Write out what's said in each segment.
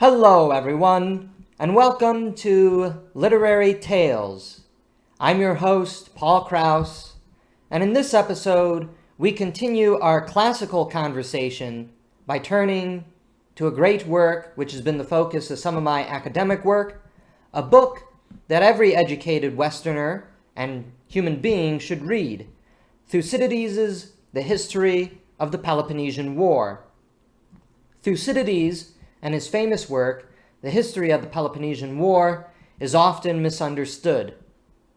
Hello everyone, and welcome to Literary Tales. I'm your host, Paul Krause, and in this episode, we continue our classical conversation by turning to a great work which has been the focus of some of my academic work, a book that every educated Westerner and human being should read, Thucydides' The History of the Peloponnesian War. Thucydides and his famous work, The History of the Peloponnesian War, is often misunderstood.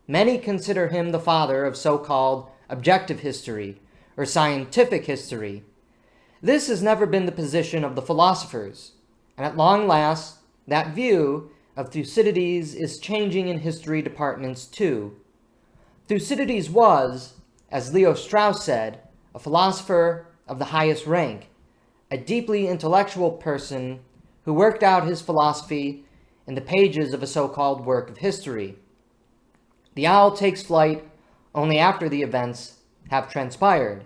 Many consider him the father of so-called objective history, or scientific history. This has never been the position of the philosophers, and at long last, that view of Thucydides is changing in history departments too. Thucydides was, as Leo Strauss said, a philosopher of the highest rank, a deeply intellectual person who worked out his philosophy in the pages of a so-called work of history. The owl takes flight only after the events have transpired.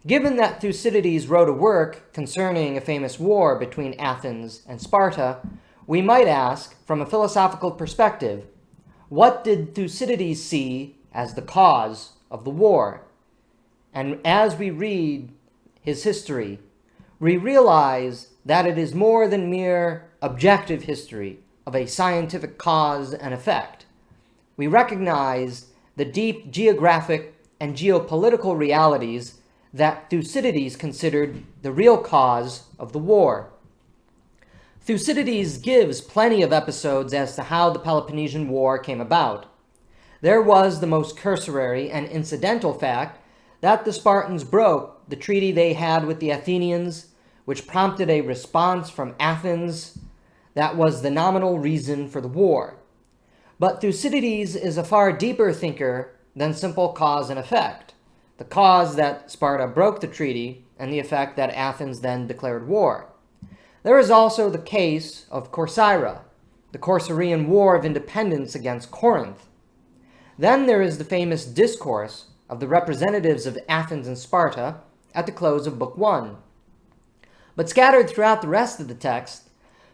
Given that Thucydides wrote a work concerning a famous war between Athens and Sparta, we might ask, from a philosophical perspective, what did Thucydides see as the cause of the war? And as we read his history, we realize that it is more than mere objective history of a scientific cause and effect. We recognize the deep geographic and geopolitical realities that Thucydides considered the real cause of the war. Thucydides gives plenty of episodes as to how the Peloponnesian War came about. There was the most cursory and incidental fact that the Spartans broke the treaty they had with the Athenians, which prompted a response from Athens that was the nominal reason for the war. But Thucydides is a far deeper thinker than simple cause and effect, the cause that Sparta broke the treaty and the effect that Athens then declared war. There is also the case of Corcyra, the Corcyraean War of Independence against Corinth. Then there is the famous discourse of the representatives of Athens and Sparta at the close of Book 1. But scattered throughout the rest of the text,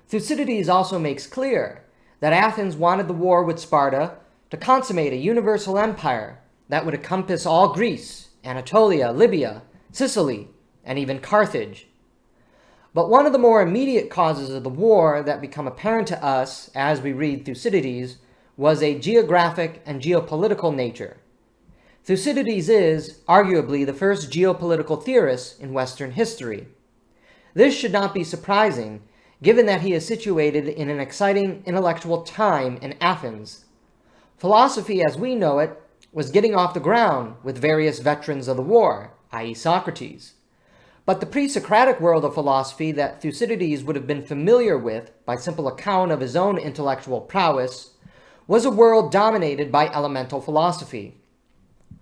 Thucydides also makes clear that Athens wanted the war with Sparta to consummate a universal empire that would encompass all Greece, Anatolia, Libya, Sicily, and even Carthage. But one of the more immediate causes of the war that become apparent to us as we read Thucydides was a geographic and geopolitical nature. Thucydides is, arguably, the first geopolitical theorist in Western history. This should not be surprising, given that he is situated in an exciting intellectual time in Athens. Philosophy as we know it was getting off the ground with various veterans of the war, i.e. Socrates. But the pre-Socratic world of philosophy that Thucydides would have been familiar with by simple account of his own intellectual prowess was a world dominated by elemental philosophy.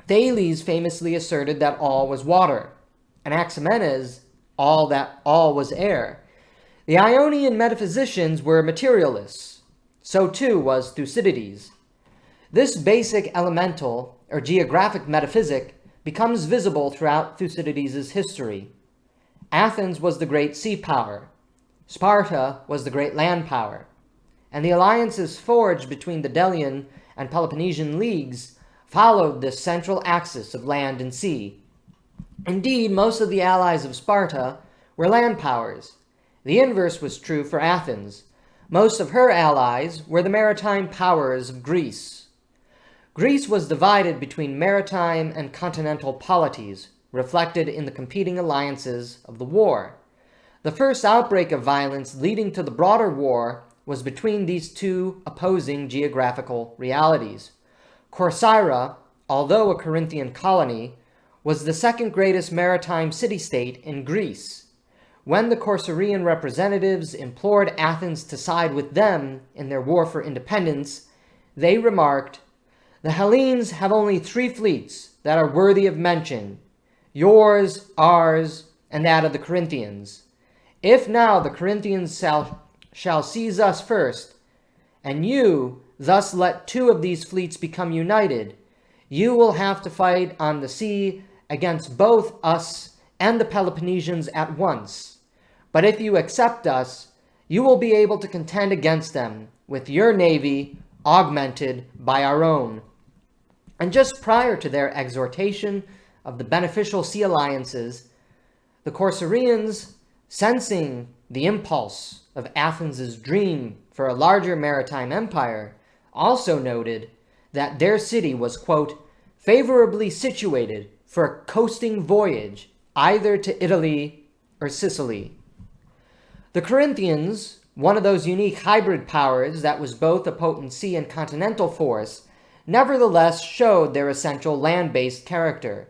Thales famously asserted that all was water, and Anaximenes that all was air. The Ionian metaphysicians were materialists. So too was Thucydides. This basic elemental or geographic metaphysic becomes visible throughout Thucydides' history. Athens was the great sea power. Sparta was the great land power. And the alliances forged between the Delian and Peloponnesian leagues followed this central axis of land and sea. Indeed, most of the allies of Sparta were land powers. The inverse was true for Athens. Most of her allies were the maritime powers of Greece. Greece was divided between maritime and continental polities, reflected in the competing alliances of the war. The first outbreak of violence leading to the broader war was between these two opposing geographical realities. Corcyra, although a Corinthian colony, was the second greatest maritime city-state in Greece. When the Corcyraean representatives implored Athens to side with them in their war for independence, they remarked, "The Hellenes have only 3 fleets that are worthy of mention, yours, ours, and that of the Corinthians. If now the Corinthians shall seize us first, and you thus let 2 of these fleets become united, you will have to fight on the sea against both us and the Peloponnesians at once. But if you accept us, you will be able to contend against them with your navy augmented by our own. And just prior to their exhortation of the beneficial sea alliances, the Corcyraeans, sensing the impulse of Athens' dream for a larger maritime empire, also noted that their city was, quote, favorably situated for a coasting voyage either to Italy or Sicily. The Corinthians, one of those unique hybrid powers that was both a potent sea and continental force, nevertheless showed their essential land-based character.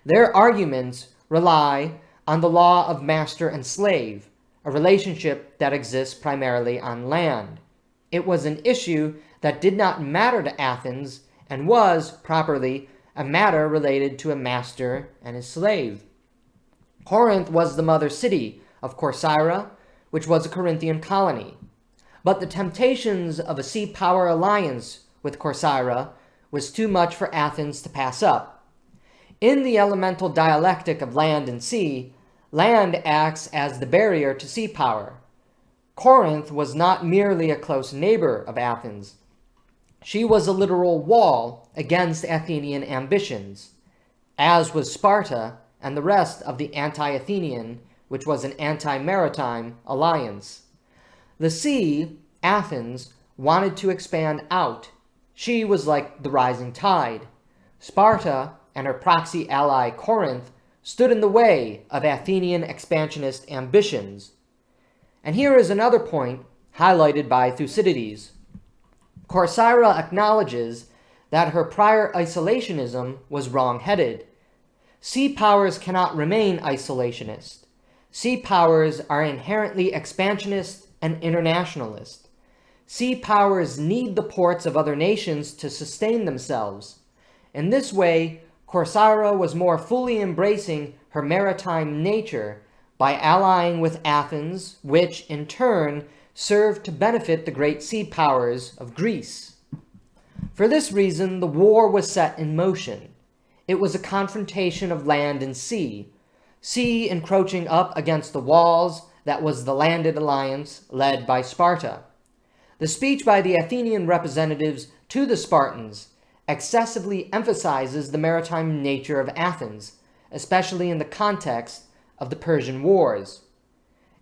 Their arguments rely on the law of master and slave, a relationship that exists primarily on land. It was an issue that did not matter to Athens and was, properly, a matter related to a master and his slave. Corinth was the mother city of Corcyra, which was a Corinthian colony. But the temptations of a sea power alliance with Corcyra was too much for Athens to pass up. In the elemental dialectic of land and sea, land acts as the barrier to sea power. Corinth was not merely a close neighbor of Athens. She was a literal wall against Athenian ambitions, as was Sparta and the rest of the anti-Athenian, which was an anti-maritime alliance. The sea, Athens, wanted to expand out. She was like the rising tide. Sparta and her proxy ally Corinth stood in the way of Athenian expansionist ambitions. And here is another point highlighted by Thucydides. Corcyra acknowledges that her prior isolationism was wrong-headed. Sea powers cannot remain isolationist. Sea powers are inherently expansionist and internationalist. Sea powers need the ports of other nations to sustain themselves. In this way, Corcyra was more fully embracing her maritime nature by allying with Athens, which, in turn, served to benefit the great sea powers of Greece. For this reason, the war was set in motion. It was a confrontation of land and sea encroaching up against the walls that was the landed alliance led by Sparta. The speech by the Athenian representatives to the Spartans excessively emphasizes the maritime nature of Athens, especially in the context of the Persian Wars.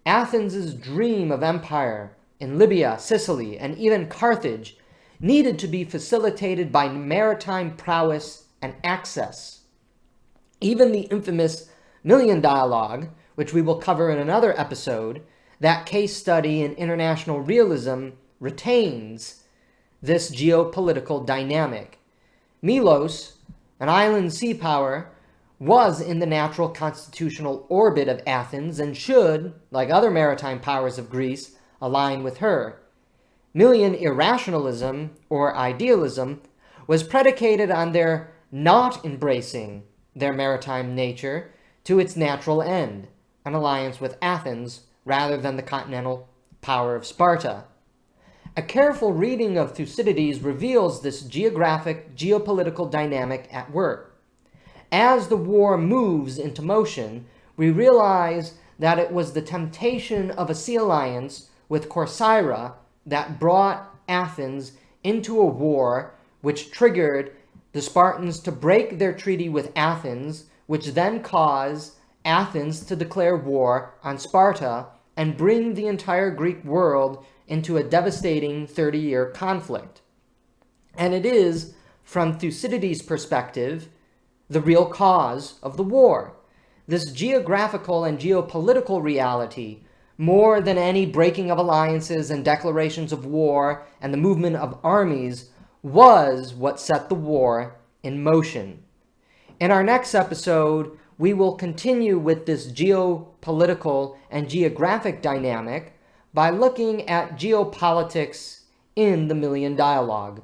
Athens' dream of empire in Libya, Sicily, and even Carthage needed to be facilitated by maritime prowess and access. Even the infamous Million Dialogue, which we will cover in another episode, that case study in international realism, retains this geopolitical dynamic. Milos, an island sea power, was in the natural constitutional orbit of Athens and should, like other maritime powers of Greece, align with her. Millian irrationalism, or idealism, was predicated on their not embracing their maritime nature to its natural end, an alliance with Athens rather than the continental power of Sparta. A careful reading of Thucydides reveals this geopolitical dynamic at work. As the war moves into motion, we realize that it was the temptation of a sea alliance with Corcyra that brought Athens into a war which triggered the Spartans to break their treaty with Athens, which then caused Athens to declare war on Sparta and bring the entire Greek world into a devastating 30-year conflict. And it is, from Thucydides' perspective, the real cause of the war. This geographical and geopolitical reality, more than any breaking of alliances and declarations of war and the movement of armies, was what set the war in motion. In our next episode, we will continue with this geopolitical and geographic dynamic by looking at geopolitics in the Million Dialogue.